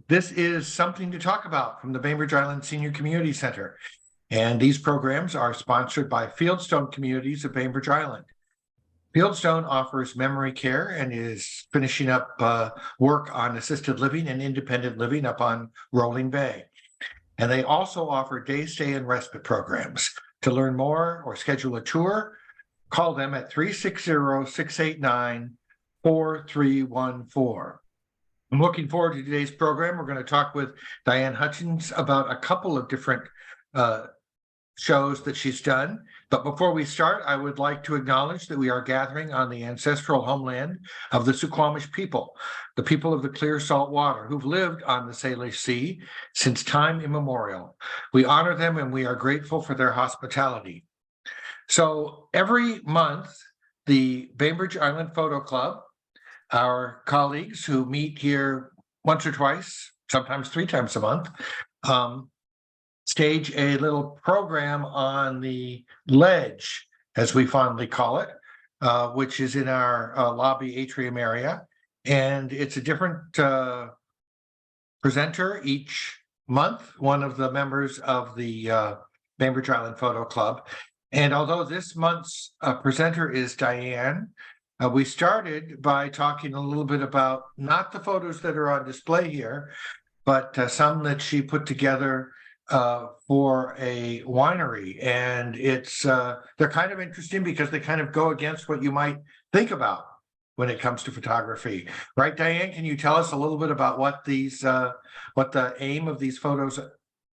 This is something to talk about from the Bainbridge Island Senior Community Center. And these programs are sponsored by Fieldstone Communities of Bainbridge Island. Fieldstone offers memory care and is finishing up work on assisted living and independent living up on Rolling Bay. And they also offer day stay and respite programs. To learn more or schedule a tour, call them at 360-689-4314. I'm looking forward to today's program. We're going to talk with Diane Hutchins about a couple of different shows that she's done. But before we start, I would like to acknowledge that we are gathering on the ancestral homeland of the Suquamish people, the people of the clear salt water who've lived on the Salish Sea since time immemorial. We honor them and we are grateful for their hospitality. So every month, the Bainbridge Island Photo Club, our colleagues who meet here once or twice, sometimes 3 times a month, stage a little program on the ledge, as we fondly call it, which is in our lobby atrium area. And it's a different presenter each month, one of the members of the Bainbridge Island Photo Club. And although this month's presenter is Diane, we started by talking a little bit about not the photos that are on display here, but some that she put together for a winery. And it's they're kind of interesting because they kind of go against what you might think about when it comes to photography. Right, Diane? Can you tell us a little bit about what these what the aim of these photos,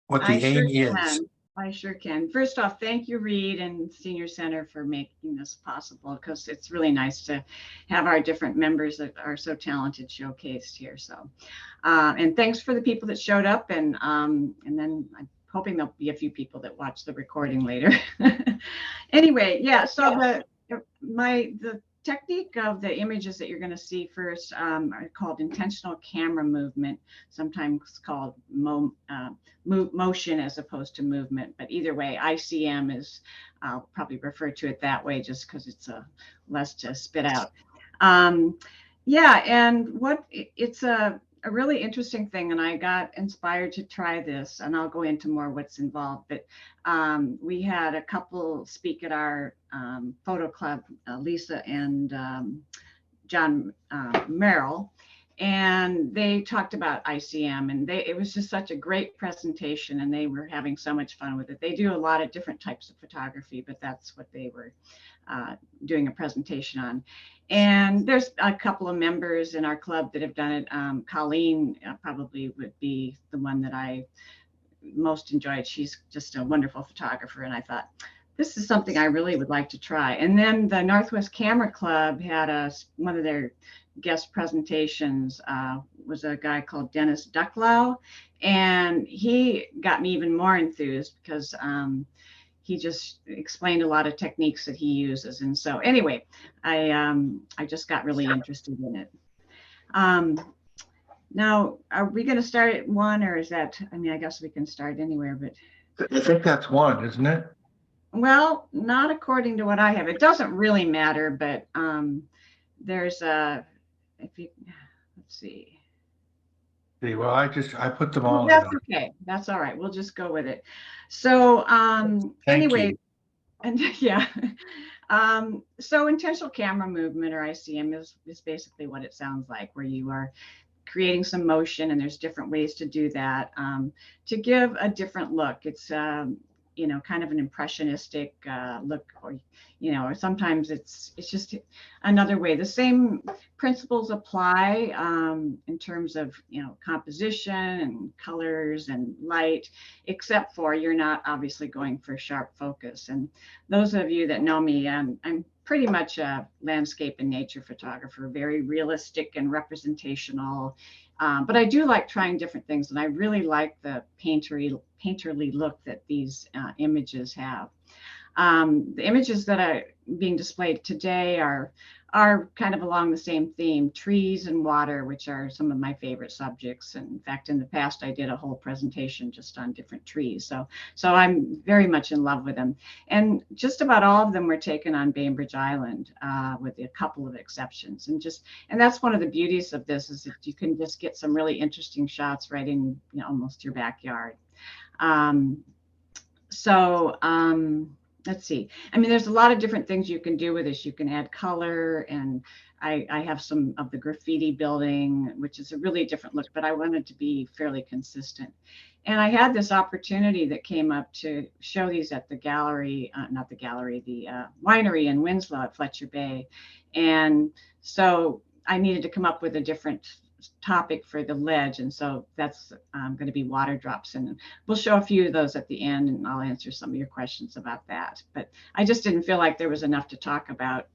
what the aim is? I sure can. First off, thank you, Reed and Senior Center, for making this possible, because it's really nice to have our different members that are so talented showcased here. So, and thanks for the people that showed up, and then I'm hoping there'll be a few people that watch the recording later. Anyway, yeah. So the technique of the images that you're going to see first are called intentional camera movement, sometimes called motion as opposed to movement. But either way, ICM is, I'll probably refer to it that way just because it's less to spit out. Yeah, and it's a really interesting thing, and I got inspired to try this, and I'll go into more what's involved. But we had a couple speak at our photo club, Lisa and John Merrill, and they talked about ICM, and it was just such a great presentation, and they were having so much fun with it. They do a lot of different types of photography, but that's what they were doing a presentation on. And there's a couple of members in our club that have done it. Colleen probably would be the one that I most enjoyed. She's just a wonderful photographer, and I thought, this is something I really would like to try. And then the Northwest Camera Club had one of their guest presentations was a guy called Dennis Ducklow, and he got me even more enthused because he just explained a lot of techniques that he uses. And so anyway, I just got really interested in it. Now, are we going to start at 1, or is that, I mean, I guess we can start anywhere, but I think that's 1, isn't it? Well, not according to what I have. It doesn't really matter, but there's let's see. Well, I put them all. That's okay. That's all right. We'll just go with it. So anyway, and yeah. So intentional camera movement, or ICM, is basically what it sounds like, where you are creating some motion, and there's different ways to do that to give a different look. It's kind of an impressionistic look, or or sometimes it's just another way. The same principles apply in terms of composition and colors and light, except for you're not obviously going for sharp focus. And those of you that know me, I'm pretty much a landscape and nature photographer, very realistic and representational. But I do like trying different things, and I really like the painterly look that these images have. The images that are being displayed today are kind of along the same theme, trees and water, which are some of my favorite subjects. And in fact, in the past, I did a whole presentation just on different trees. So I'm very much in love with them. And just about all of them were taken on Bainbridge Island, with a couple of exceptions. And that's one of the beauties of this, is that you can just get some really interesting shots right in, almost your backyard. Let's see. I mean, there's a lot of different things you can do with this. You can add color, and I have some of the graffiti building, which is a really different look, but I wanted to be fairly consistent. And I had this opportunity that came up to show these at the gallery, not the gallery, the winery in Winslow at Fletcher Bay. And so I needed to come up with a different topic for the ledge, and so that's going to be water drops, and we'll show a few of those at the end, and I'll answer some of your questions about that. But I just didn't feel like there was enough to talk about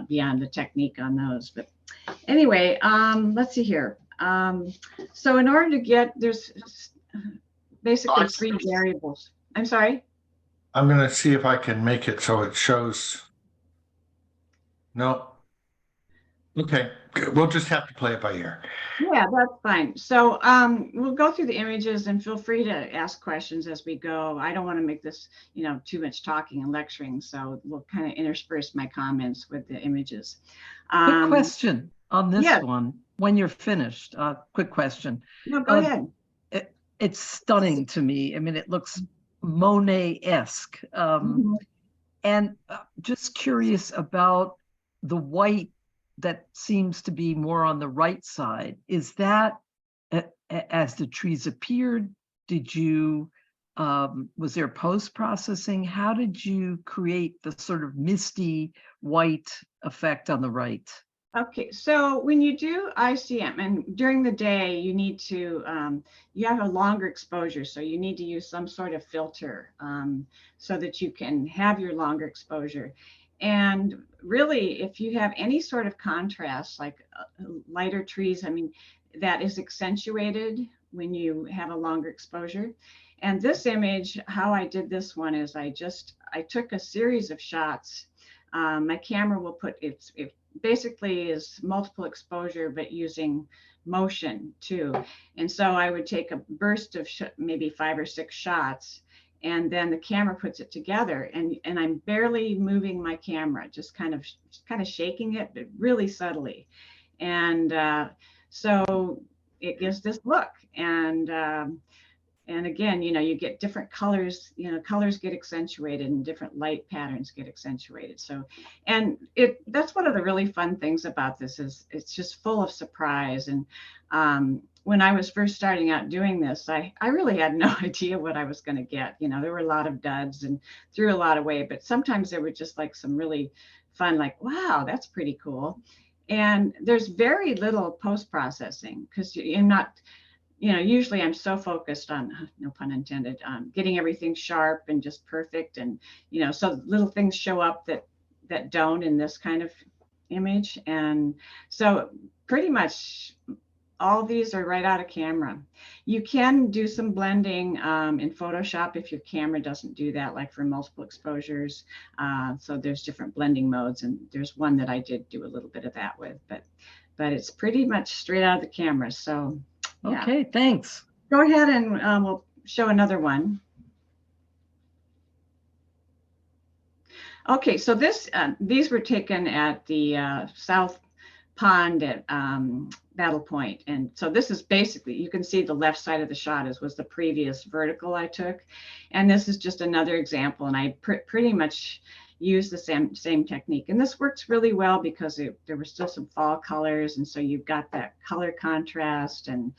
beyond the technique on those. But anyway, let's see here. So in order to get, there's basically three variables. I'm sorry? I'm going to see if I can make it so it shows. No. Okay, we'll just have to play it by ear. Yeah, that's fine. So we'll go through the images, and feel free to ask questions as we go. I don't want to make this, too much talking and lecturing, so we'll kind of intersperse my comments with the images. Quick question on this one. When you're finished, quick question. No, go ahead. It's stunning to me. I mean, it looks Monet-esque. And just curious about the white that seems to be more on the right side. Is that as the trees appeared? Did you, was there post-processing? How did you create the sort of misty white effect on the right? Okay, so when you do ICM, and during the day, you need to, you have a longer exposure, so you need to use some sort of filter so that you can have your longer exposure. And really, if you have any sort of contrast, like lighter trees, I mean, that is accentuated when you have a longer exposure. And this image, how I did this one is I took a series of shots. My camera will put, it basically is multiple exposure, but using motion too. And so I would take a burst of maybe 5 or 6 shots, and then the camera puts it together, and I'm barely moving my camera, just kind of shaking it, but really subtly. And so it gives this look. And again, you get different colors, colors get accentuated and different light patterns get accentuated. So, and that's one of the really fun things about this, is it's just full of surprise. And when I was first starting out doing this, I really had no idea what I was going to get. There were a lot of duds and threw a lot away, but sometimes there were just like some really fun, like, wow, that's pretty cool. And there's very little post-processing, because you're not, usually I'm so focused on, no pun intended, on getting everything sharp and just perfect. And, so little things show up that don't in this kind of image. And so pretty much all these are right out of camera. You can do some blending in Photoshop if your camera doesn't do that, like for multiple exposures. So there's different blending modes, and there's one that I did do a little bit of that with, but it's pretty much straight out of the camera. So yeah. Okay, thanks. Go ahead, and we'll show another one. Okay, so these were taken at the South Pond at Battle Point. And so this is basically, you can see the left side of the shot was the previous vertical I took. And this is just another example. And I pretty much use the same technique. And this works really well because there were still some fall colors. And so you've got that color contrast and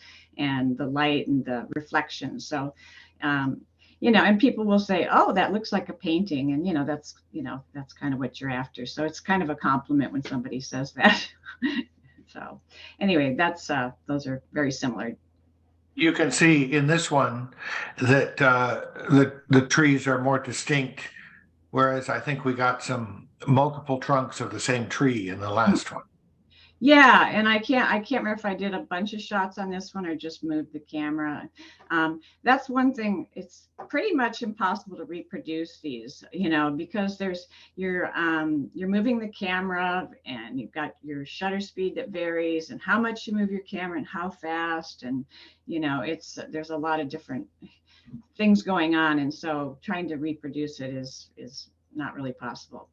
the light and the reflection. So, and people will say, oh, that looks like a painting. And, that's kind of what you're after. So it's kind of a compliment when somebody says that. So anyway, those are very similar. You can see in this one that the trees are more distinct, whereas I think we got some multiple trunks of the same tree in the last one. Yeah, and I can't remember if I did a bunch of shots on this one or just moved the camera. That's one thing. It's pretty much impossible to reproduce these, because you're moving the camera and you've got your shutter speed that varies and how much you move your camera and how fast, and there's a lot of different things going on, and so trying to reproduce it is not really possible.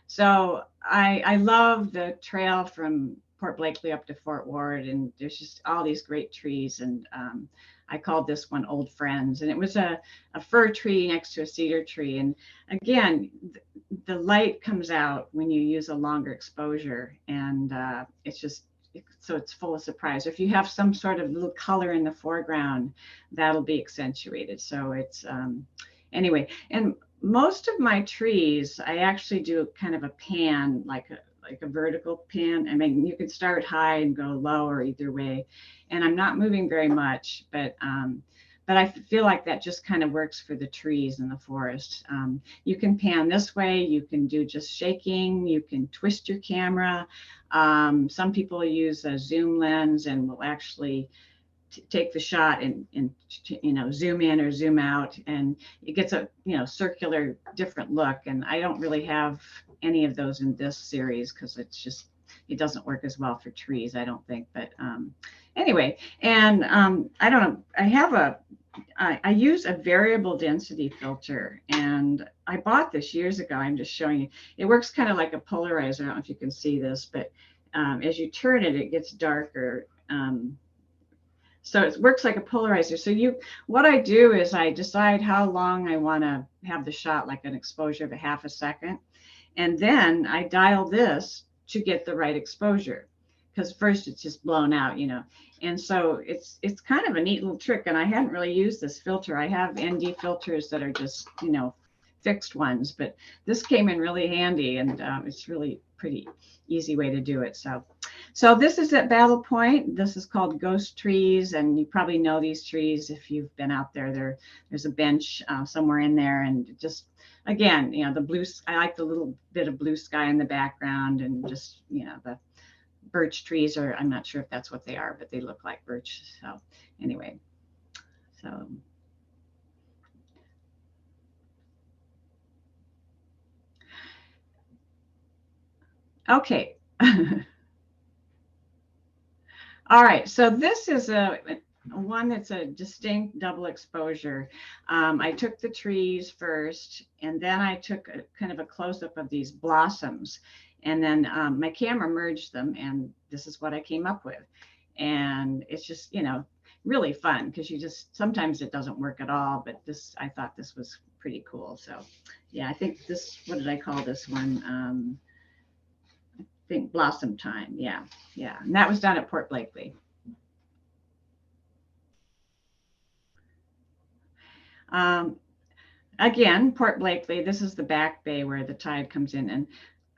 So I love the trail from Port Blakely up to Fort Ward, and there's just all these great trees. And I called this one Old Friends, and it was a fir tree next to a cedar tree. And again, the light comes out when you use a longer exposure, and so it's full of surprise. If you have some sort of little color in the foreground, that'll be accentuated. So it's anyway, and most of my trees, I actually do kind of a pan, like a vertical pan. I mean, you can start high and go low or either way. And I'm not moving very much, but I feel like that just kind of works for the trees in the forest. You can pan this way, you can do just shaking, you can twist your camera. Some people use a zoom lens and will actually take the shot and zoom in or zoom out, and it gets a circular different look. And I don't really have any of those in this series because it doesn't work as well for trees, I don't think. But anyway, and I don't know, I use a variable density filter, and I bought this years ago. I'm just showing you. It works kind of like a polarizer. I don't know if you can see this, but as you turn it, it gets darker. So it works like a polarizer. So what I do is I decide how long I want to have the shot, like an exposure of a half a second. And then I dial this to get the right exposure, because first it's just blown out, And so it's kind of a neat little trick. And I hadn't really used this filter. I have ND filters that are just, fixed ones, but this came in really handy, and it's really pretty easy way to do it. So this is at Battle Point. This is called Ghost Trees, and you probably know these trees if you've been out there. There's a bench somewhere in there, and just again, the blue. I like the little bit of blue sky in the background, and just the birch trees, or I'm not sure if that's what they are, but they look like birch. So anyway, so. Okay. All right, so this is one that's a distinct double exposure. I took the trees first, and then I took kind of a close-up of these blossoms, and then my camera merged them, and this is what I came up with. And it's just, really fun, because sometimes it doesn't work at all, but I thought this was pretty cool. So yeah, I think what did I call this one? I think Blossom Time. Yeah. And that was done at Port Blakely. Again, Port Blakely, this is the back bay where the tide comes in. And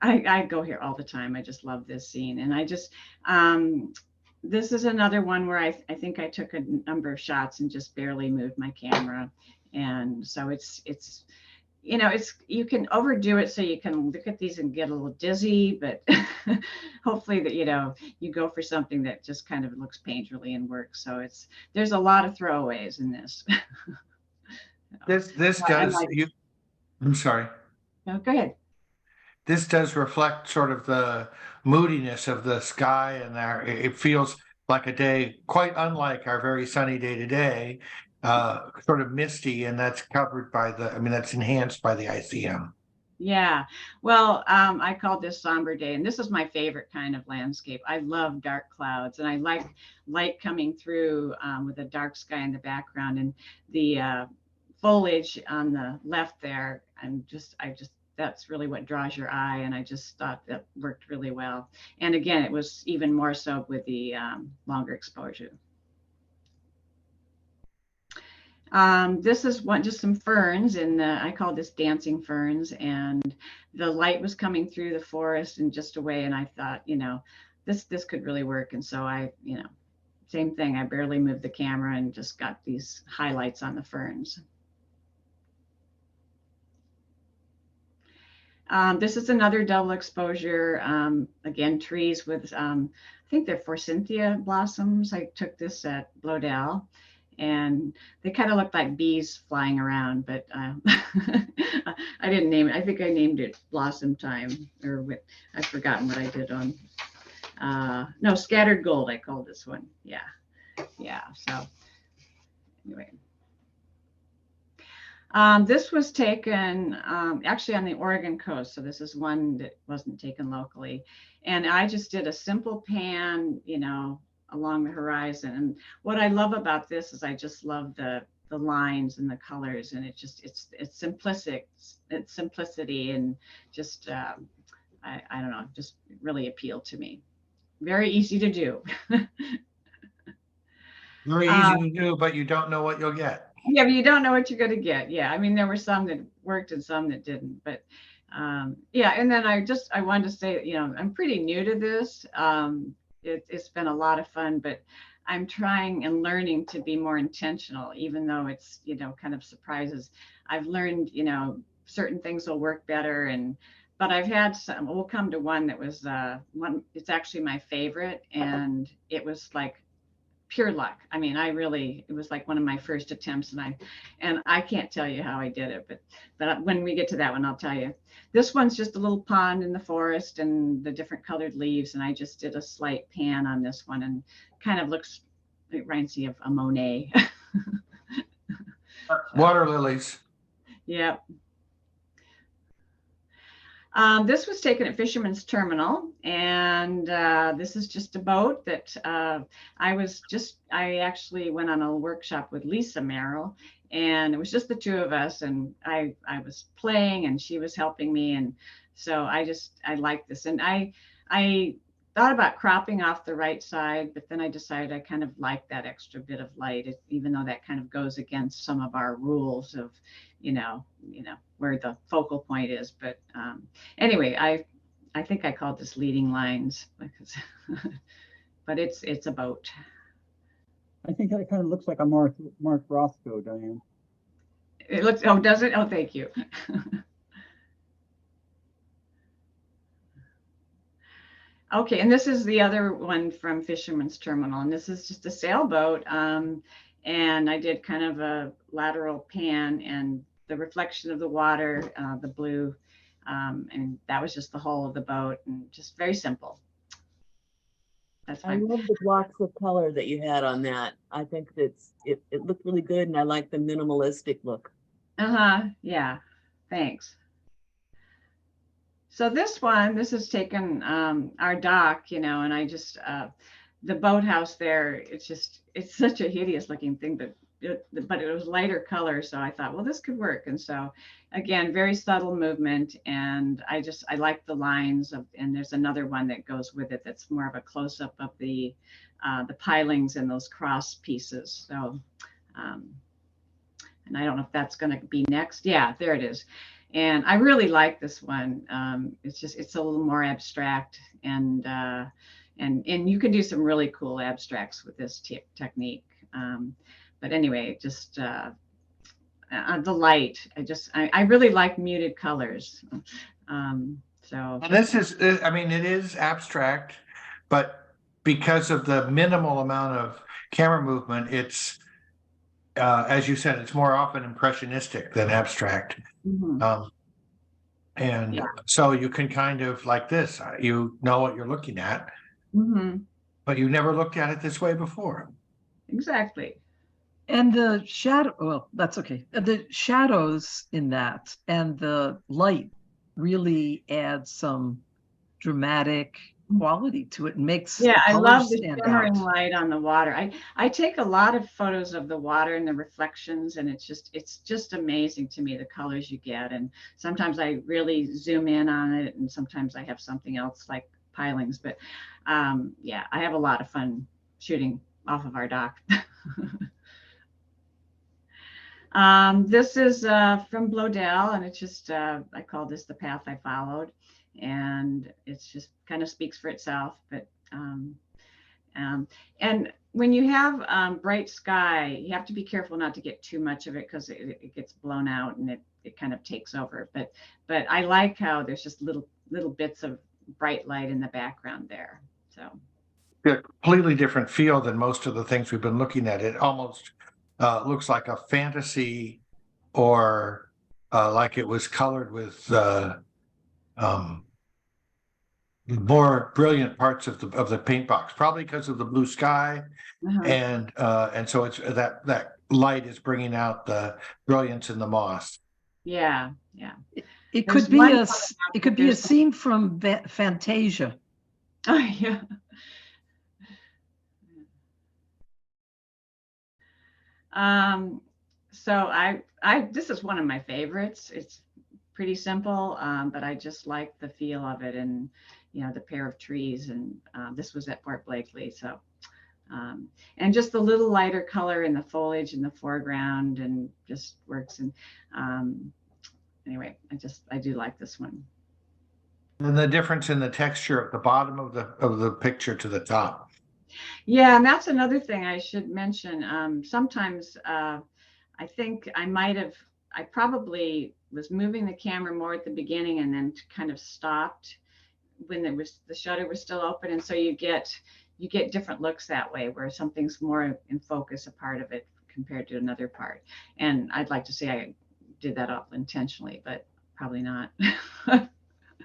I go here all the time. I just love this scene. And this is another one where I think I took a number of shots and just barely moved my camera. And so it's you can overdo it so you can look at these and get a little dizzy, but hopefully that you go for something that just kind of looks painterly and works. So there's a lot of throwaways in this. This does I'm sorry. No, go ahead. This does reflect sort of the moodiness of the sky, and it feels like a day quite unlike our very sunny day today, sort of misty, and that's covered by that's enhanced by the ICM. Yeah, well, I called this Somber Day, and this is my favorite kind of landscape. I love dark clouds, and I like light coming through with a dark sky in the background, and the foliage on the left there. That's really what draws your eye, and I just thought that worked really well. And again, it was even more so with the longer exposure. This is just some ferns, and I call this dancing ferns, and the light was coming through the forest in just a way, and I thought, this could really work. And so I, same thing, I barely moved the camera and just got these highlights on the ferns. This is another double exposure. Again, trees with, I think they're forsythia blossoms. I took this at Bloedel, and they kind of look like bees flying around, but I didn't name it. I think I named it Blossom Time, or with, I've forgotten what I did on. No, Scattered Gold, I called this one. Yeah. Yeah. So anyway. This was taken actually on the Oregon coast. So this is one that wasn't taken locally. And I just did a simple pan, you know, along the horizon. And what I love about this is I just love the lines and the colors, and it's simplistic, it's simplicity, and just I don't know, just really appealed to me. Very easy to do. Very easy to do, but you don't know what you'll get. Yeah, but you don't know what you're going to get. Yeah, I mean, there were some that worked and some that didn't, but yeah. And then I wanted to say, you know, I'm pretty new to this. It's been a lot of fun, but I'm trying and learning to be more intentional, even though it's, you know, kind of surprises. I've learned, you know, certain things will work better, but I've had some. We'll come to one that was one. It's actually my favorite, and it was like pure luck. I mean, it was like one of my first attempts, and I can't tell you how I did it, but when we get to that one, I'll tell you. This one's just a little pond in the forest and the different colored leaves, and I just did a slight pan on this one, and kind of looks, it reminds me of a Monet. Water lilies. Yeah. This was taken at Fisherman's Terminal, and this is just a boat that I actually went on a workshop with Lisa Merrill, and it was just the two of us, and I was playing and she was helping me, and so I liked this, and I thought about cropping off the right side, but then I decided I kind of like that extra bit of light, even though that kind of goes against some of our rules of, you know, where the focal point is. But anyway, I think I called this Leading Lines because, but it's a boat. I think that kind of looks like a Mark Rothko, Diane. It looks, oh, does it? Oh, thank you. Okay, and this is the other one from Fisherman's Terminal, and this is just a sailboat. And I did kind of a lateral pan, and the reflection of the water, the blue, and that was just the hull of the boat, and just very simple. That's I fine. love the blocks of color that you had on that. I think it looked really good, and I like the minimalistic look. Yeah, thanks. So this is taken our dock, you know, and I just the boathouse there. It's such a hideous looking thing, but it was lighter color, so I thought, well, this could work. And so, again, very subtle movement, and I like the lines of. And there's another one that goes with it that's more of a close up of the pilings and those cross pieces. So, and I don't know if that's going to be next. Yeah, there it is. And I really like this one. It's a little more abstract, and you can do some really cool abstracts with this technique. But anyway, just the light. I really like muted colors. So And this is, I mean, it is abstract, but because of the minimal amount of camera movement, it's as you said, it's more often impressionistic than abstract. mhm. And Yeah. so you can kind of like this, you know what you're looking at, Mhm. but you never looked at it this way before. Exactly. And the shadow, well, that's okay. The shadows in that and the light really add some dramatic quality to it and makes Yeah, I colors love the stand shimmering out. light on the water. I take a lot of photos of the water and the reflections, and it's just amazing to me the colors you get. And sometimes I really zoom in on it, and sometimes I have something else like pilings. But yeah, I have a lot of fun shooting off of our dock. This is from Bloedel, and it's just I call this the path I followed, and it's just kind of speaks for itself. But and when you have bright sky, you have to be careful not to get too much of it because it gets blown out, and it kind of takes over. But I like how there's just little bits of bright light in the background there. So A completely different feel than most of the things we've been looking at. It almost looks like a fantasy, or like it was colored with um, more brilliant parts of the paint box, probably because of the blue sky, uh-huh. and so it's that light is bringing out the brilliance in the moss. Yeah. It There's could be one a, color s- out it could there, be a there's- scene from Fantasia. Oh yeah. So this is one of my favorites. It's pretty simple, but I just like the feel of it, and the pair of trees, and this was at Fort Blakely. So and just the little lighter color in the foliage in the foreground, and just works. And anyway, I do like this one. And the difference in the texture at the bottom of the picture to the top. Yeah, and that's another thing I should mention. Sometimes I think I probably was moving the camera more at the beginning and then kind of stopped when the shutter was still open. And so you get different looks that way, where something's more in focus, a part of it, compared to another part. And I'd like to say I did that all intentionally, but probably not.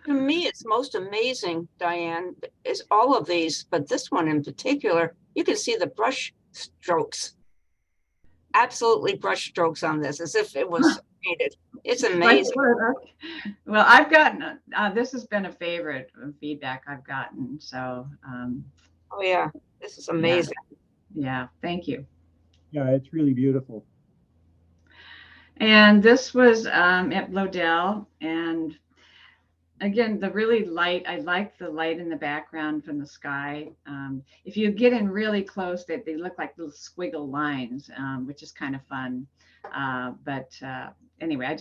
To me, it's most amazing, Diane, is all of these, but this one in particular, you can see the brush strokes. Absolutely brush strokes on this, as if it was painted. It's amazing. Well, I've gotten, this has been a favorite feedback I've gotten. So, Oh yeah, this is amazing. yeah, thank you. Yeah, it's really beautiful. And this was at Lodell, and again, I like the light in the background from the sky. If you get in really close, they look like little squiggle lines, which is kind of fun. But anyway,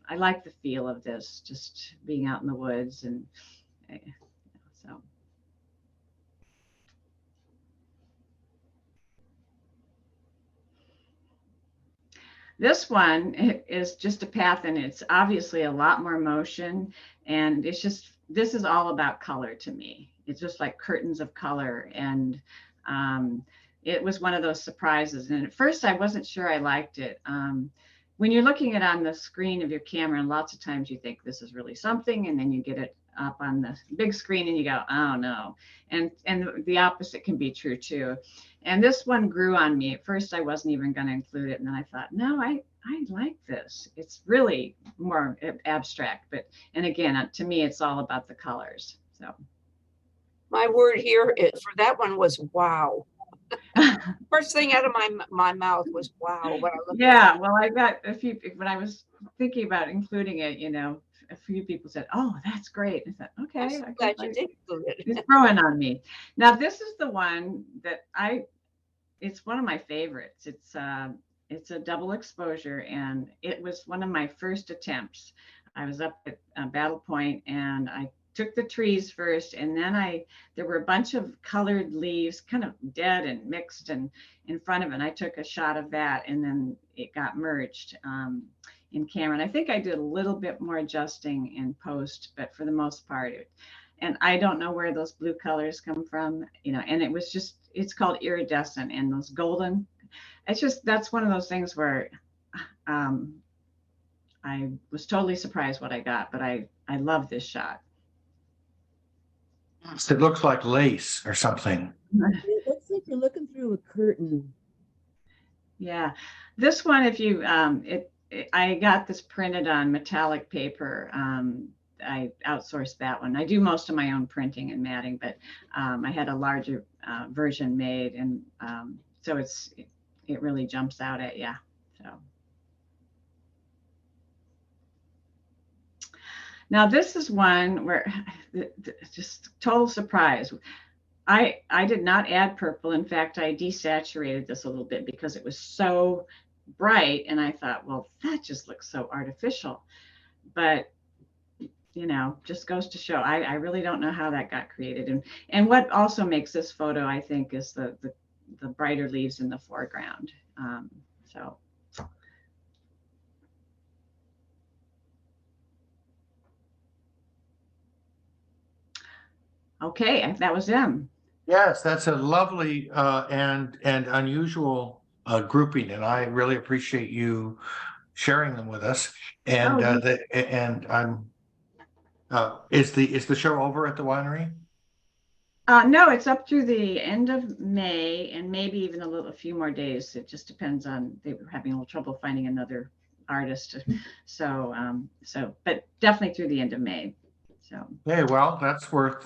I like the feel of this, just being out in the woods, and so. This one is just a path, and it's obviously a lot more motion, and this is all about color to me. It's just like curtains of color, and it was one of those surprises. And at first I wasn't sure I liked it. When you're looking at it on the screen of your camera, and lots of times you think this is really something, and then you get it up on the big screen and you go, oh no. And the opposite can be true too. And this one grew on me. At first, I wasn't even going to include it. And then I thought, no, I like this. It's really more abstract. And again, to me, it's all about the colors. So My word here for that one was wow. First thing out of my mouth was wow. When I looked yeah, well, I got a few, when I was thinking about including it, a few people said, oh, that's great. I thought, okay. I'm so glad you did include it. It's growing on me. Now, this is the one that it's one of my favorites. It's a double exposure, and it was one of my first attempts. I was up at Battle Point, and I took the trees first, and then there were a bunch of colored leaves, kind of dead and mixed, and in front of it. And I took a shot of that, and then it got merged in camera. And I think I did a little bit more adjusting in post, but for the most part, and I don't know where those blue colors come from, and it's called iridescent, and those golden, that's one of those things where I was totally surprised what I got, but I love this shot. It looks like lace or something. It looks like you're looking through a curtain. Yeah, this one, if you, I got this printed on metallic paper. I outsourced that one. I do most of my own printing and matting, but I had a larger version made, and so it really jumps out at you. So now this is one where just total surprise. I did not add purple. In fact, I desaturated this a little bit because it was so bright, and I thought, well, that just looks so artificial. But just goes to show, I really don't know how that got created. And what also makes this photo, I think, is the brighter leaves in the foreground. So Okay, that was them. Yes, that's a lovely and unusual grouping, and I really appreciate you sharing them with us. And Oh, and I'm is the show over at the winery? no, it's up through the end of May and maybe even a few more days. It just depends on, they were having a little trouble finding another artist. So, but definitely through the end of May. So, Okay, well, that's worth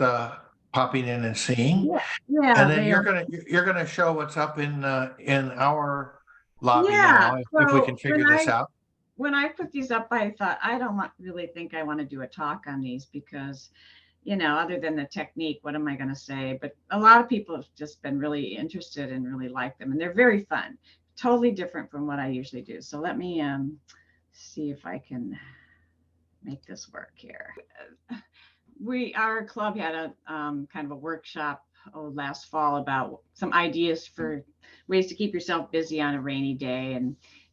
popping in and seeing. yeah, yeah, And then they are. you're gonna show what's up in our lobby Yeah. now, if we can So figure this out. when I put these up, I thought, I don't really think I want to do a talk on these because, other than the technique, what am I going to say? But a lot of people have just been really interested and really like them, and they're very fun, totally different from what I usually do. So let me see if I can make this work here. Our club had a kind of a workshop last fall about some ideas for ways to keep yourself busy on a rainy day,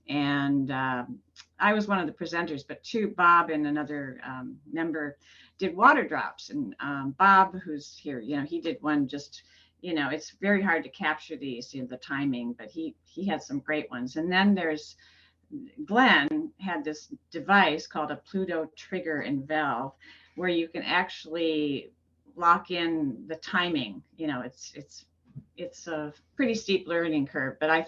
and I was one of the presenters, but Bob and another member did water drops, and Bob, who's here, he did one just, it's very hard to capture these, the timing, but he had some great ones. And then there's Glenn had this device called a Pluto trigger and valve, where you can actually lock in the timing. It's a pretty steep learning curve, but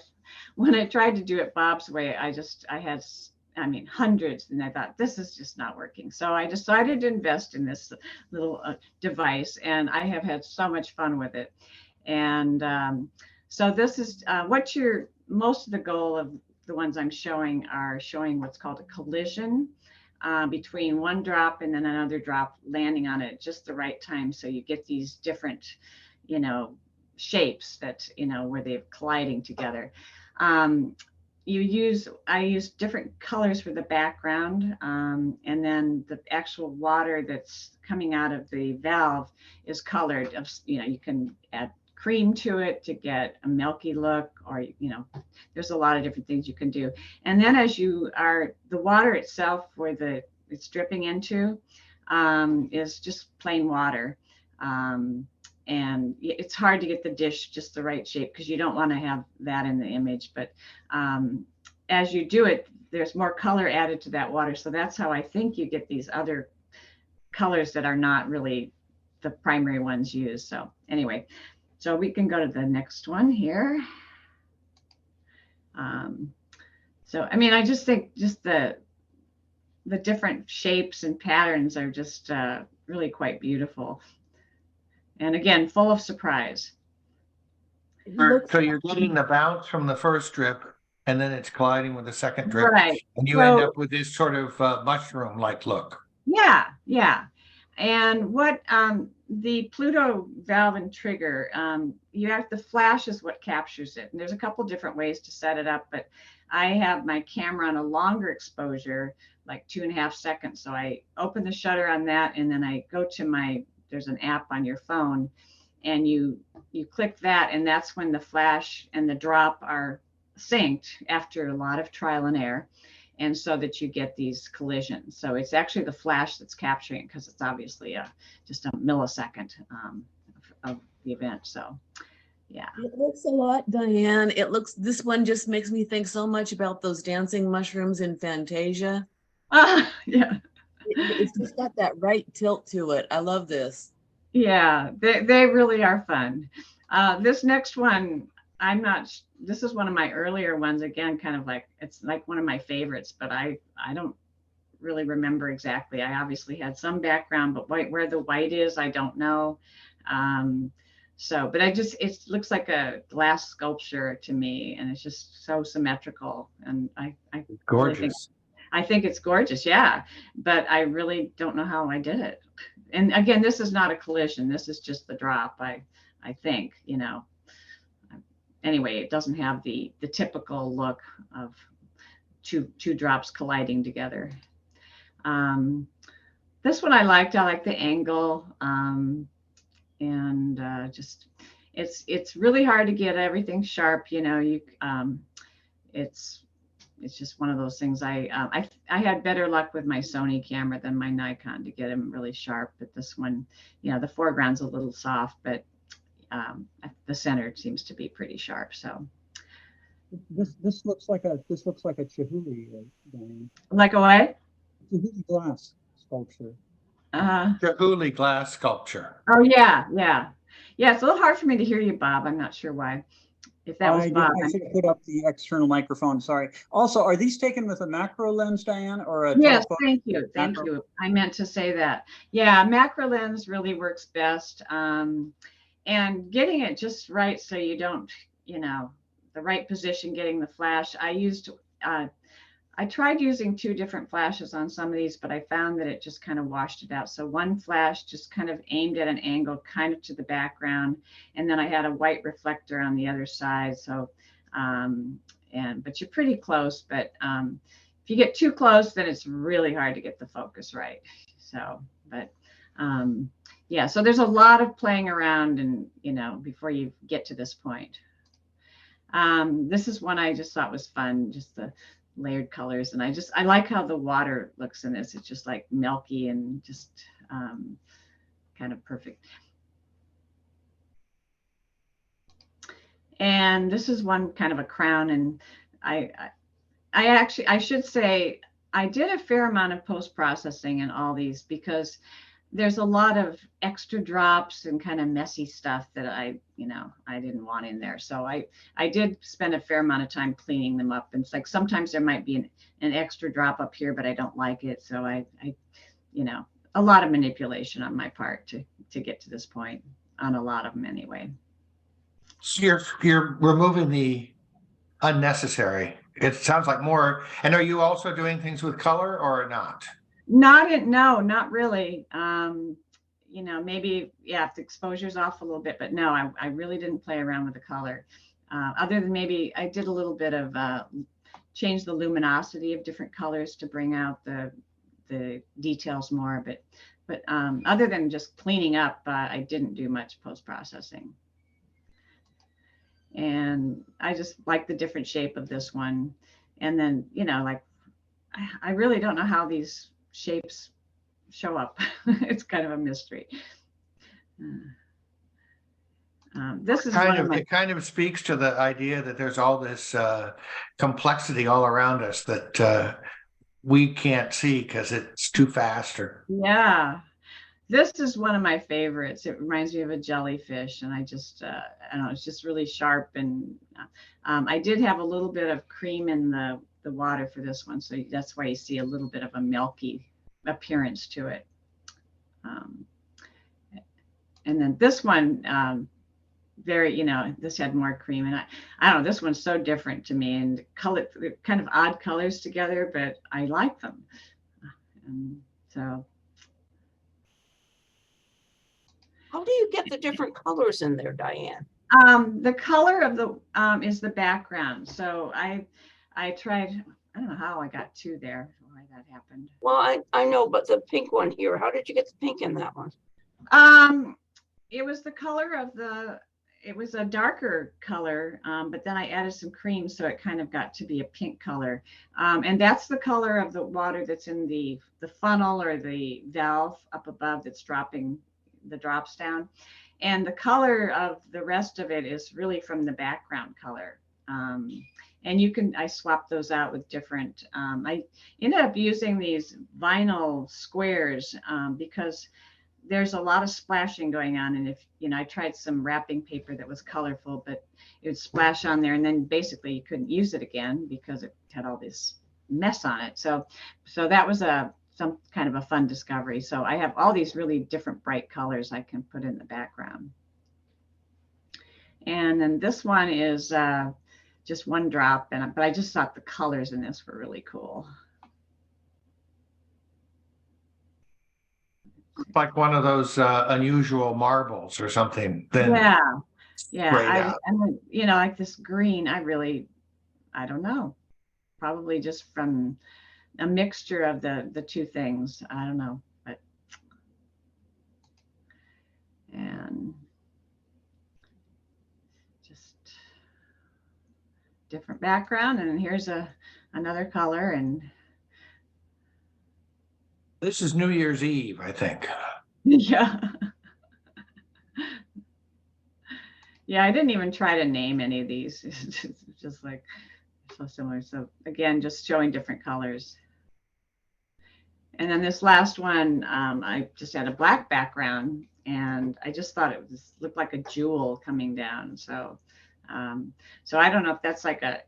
when I tried to do it Bob's way, I had hundreds, and I thought, this is just not working. So I decided to invest in this little device, and I have had so much fun with it. And so this is most of the goal of the ones I'm showing are showing what's called a collision between one drop and then another drop landing on it at just the right time. So you get these different, shapes that, where they're colliding together. I use different colors for the background, and then the actual water that's coming out of the valve is colored. You can add cream to it to get a milky look, or there's a lot of different things you can do. And then the water itself, where it's dripping into, is just plain water. And it's hard to get the dish just the right shape because you don't want to have that in the image. But as you do it, there's more color added to that water. So that's how I think you get these other colors that are not really the primary ones used. So anyway, so we can go to the next one here. I just think just the different shapes and patterns are just really quite beautiful. And again, full of surprise. So you're getting the bounce from the first drip, and then it's colliding with the second drip, Right. and you end up with this sort of mushroom-like look. Yeah, yeah. And what the Pluto valve and trigger, the flash is what captures it. And there's a couple different ways to set it up, but I have my camera on a longer exposure, like 2.5 seconds. So I open the shutter on that, and then I go to there's an app on your phone, and you click that, and that's when the flash and the drop are synced after a lot of trial and error. And so that you get these collisions. So it's actually the flash that's capturing, because it's obviously just a millisecond of the event. So, yeah. It looks a lot, Diane. This one just makes me think so much about those dancing mushrooms in Fantasia. Yeah. It's just got that right tilt to it. I love this. Yeah, they really are fun. This next one, this is one of my earlier ones. Again, kind of like, it's like one of my favorites, but I don't really remember exactly. I obviously had some background, but where the white is, I don't know. But it looks like a glass sculpture to me, and it's just so symmetrical. And I Gorgeous. Really I think it's gorgeous. Yeah. But I really don't know how I did it. And again, this is not a collision. This is just the drop. I think, anyway, it doesn't have the typical look of two drops colliding together. This one I liked the angle, and just it's really hard to get everything sharp. It's it's just one of those things. I had better luck with my Sony camera than my Nikon to get them really sharp. But this one, you know, the foreground's a little soft, but the center seems to be pretty sharp. So This looks like a Chihuly, Diane. like a what? Chihuly glass sculpture. Chihuly glass sculpture. Oh yeah, yeah, yeah. It's a little hard for me to hear you, Bob. I'm not sure why. If that was Bob. I should have put up the external microphone. Sorry. Also, are these taken with a macro lens, Diane, or a Yes, telephoto? thank you. Thank Macro? you. I meant to say that. Yeah, macro lens really works best. And getting it just right so you don't, you know, the right position, getting the flash. I tried using 2 different flashes on some of these, but I found that it just kind of washed it out. So one flash just kind of aimed at an angle kind of to the background. And then I had a white reflector on the other side. So, but you're pretty close, but if you get too close, then it's really hard to get the focus right. So, but yeah, so there's a lot of playing around and, you know, before you get to this point. This is one I just thought was fun, just the layered colors. And I like how the water looks in this. It's just like milky and just kind of perfect. And this is one kind of a crown. And I should say, I did a fair amount of post-processing in all these because there's a lot of extra drops and kind of messy stuff that I didn't want in there. So I did spend a fair amount of time cleaning them up. And it's like sometimes there might be an extra drop up here, but I don't like it. So I a lot of manipulation on my part to get to this point on a lot of them anyway. So you're removing the unnecessary. It sounds like more. And are you also doing things with color or not? No, not really. Maybe, yeah, if the exposure's off a little bit, but no, I really didn't play around with the color. Other than maybe I did a little bit of change the luminosity of different colors to bring out the details more. But other than just cleaning up, I didn't do much post-processing. And I just like the different shape of this one. And then, like, I really don't know how these shapes show up. It's kind of a mystery. This is it kind of speaks to the idea that there's all this complexity all around us that we can't see because it's too fast. Yeah. This is one of my favorites. It reminds me of a jellyfish, and I don't know, it's just really sharp. And I did have a little bit of cream in the water for this one, so that's why you see a little bit of a milky appearance to it. And then this one, this had more cream, and I don't know, this one's so different to me, and color, kind of odd colors together, but I like them. And so. How do you get the different colors in there, Diane? The color of the is the background. So I tried, I don't know how I got 2 there, why that happened. Well, I know, but the pink one here, how did you get the pink in that one? It was the color of it was a darker color, but then I added some cream, so it kind of got to be a pink color. And that's the color of the water that's in the funnel or the valve up above that's dropping the drops down. And the color of the rest of it is really from the background color. And I swapped those out with different, I ended up using these vinyl squares because there's a lot of splashing going on. And I tried some wrapping paper that was colorful, but it would splash on there. And then basically you couldn't use it again because it had all this mess on it. So that was some kind of a fun discovery. So I have all these really different bright colors I can put in the background. And then this one is just 1 drop, but I just thought the colors in this were really cool. Like one of those unusual marbles or something. Then yeah. And then, like this green, I don't know, probably just from a mixture of the 2 things. I don't know, and just different background, and here's another color. And This is New Year's Eve, I think. yeah. Yeah, I didn't even try to name any of these. It's just like so similar. So again, just showing different colors. And then this last one, I just had a black background, and I just thought it looked like a jewel coming down. So, so I don't know if that's like a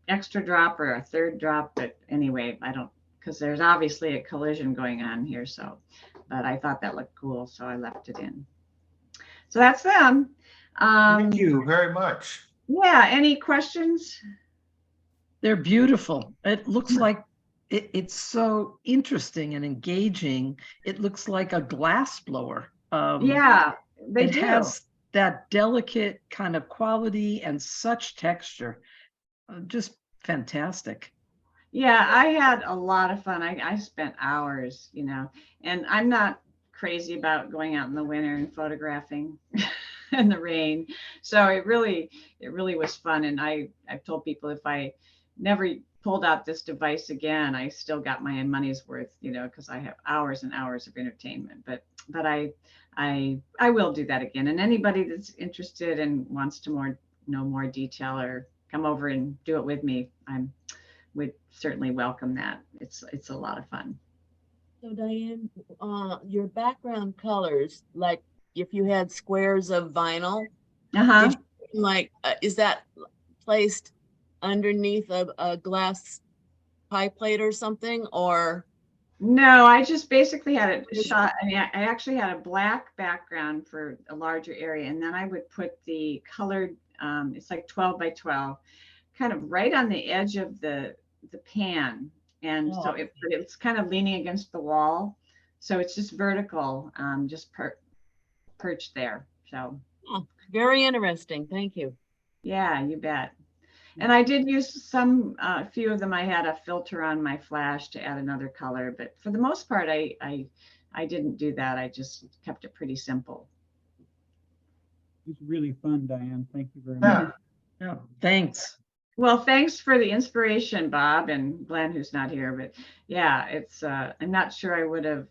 extra drop or a third drop, but anyway, I don't, because there's obviously a collision going on here. So, but I thought that looked cool, so I left it in. So that's them. Thank you very much. Yeah, any questions? They're beautiful. It looks like it's so interesting and engaging. It looks like a glass blower. Yeah, they it do. has that delicate kind of quality and such texture. Just fantastic. Yeah, I had a lot of fun. I spent hours, you know, and I'm not crazy about going out in the winter and photographing in the rain. So it really was fun. And I've told people if I never pulled out this device again, I still got my money's worth, you know, because I have hours and hours of entertainment. But I will do that again. And anybody that's interested and wants to know more detail or come over and do it with me, would certainly welcome that. It's a lot of fun. So Diane, your background colors, like if you had squares of vinyl, Uh-huh. is that placed underneath a glass pie plate or something, or? No, I just basically had it shot. I mean, I actually had a black background for a larger area, and then I would put the colored, it's like 12 by 12, kind of right on the edge of the pan. And so it's kind of leaning against the wall. So it's just vertical, just perched there. So very interesting. Thank you. yeah, you bet. And I did use a few of them. I had a filter on my flash to add another color, but for the most part, I didn't do that. I just kept it pretty simple. It's really fun, Diane. Thank you very much. Yeah. Oh, thanks. Well, thanks for the inspiration, Bob and Glenn, who's not here, but yeah, it's, I'm not sure I would have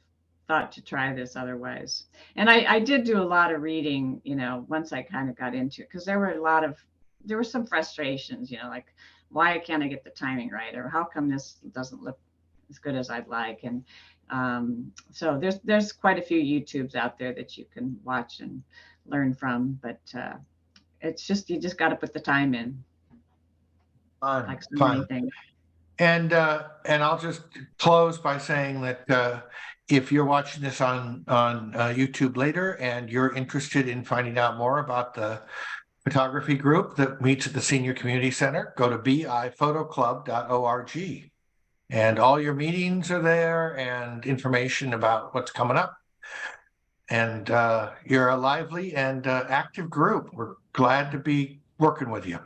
thought to try this otherwise. And I did do a lot of reading, you know, once I kind of got into it, because there were some frustrations, you know, like, why can't I get the timing right? Or how come this doesn't look as good as I'd like? And so there's quite a few YouTubes out there that you can watch and learn from, but it's just, you just got to put the time in. Like so many things. And I'll just close by saying that if you're watching this on YouTube later and you're interested in finding out more about the photography group that meets at the Senior Community Center, go to biphotoclub.org. And all your meetings are there and information about what's coming up. And you're a lively and active group. We're glad to be working with you.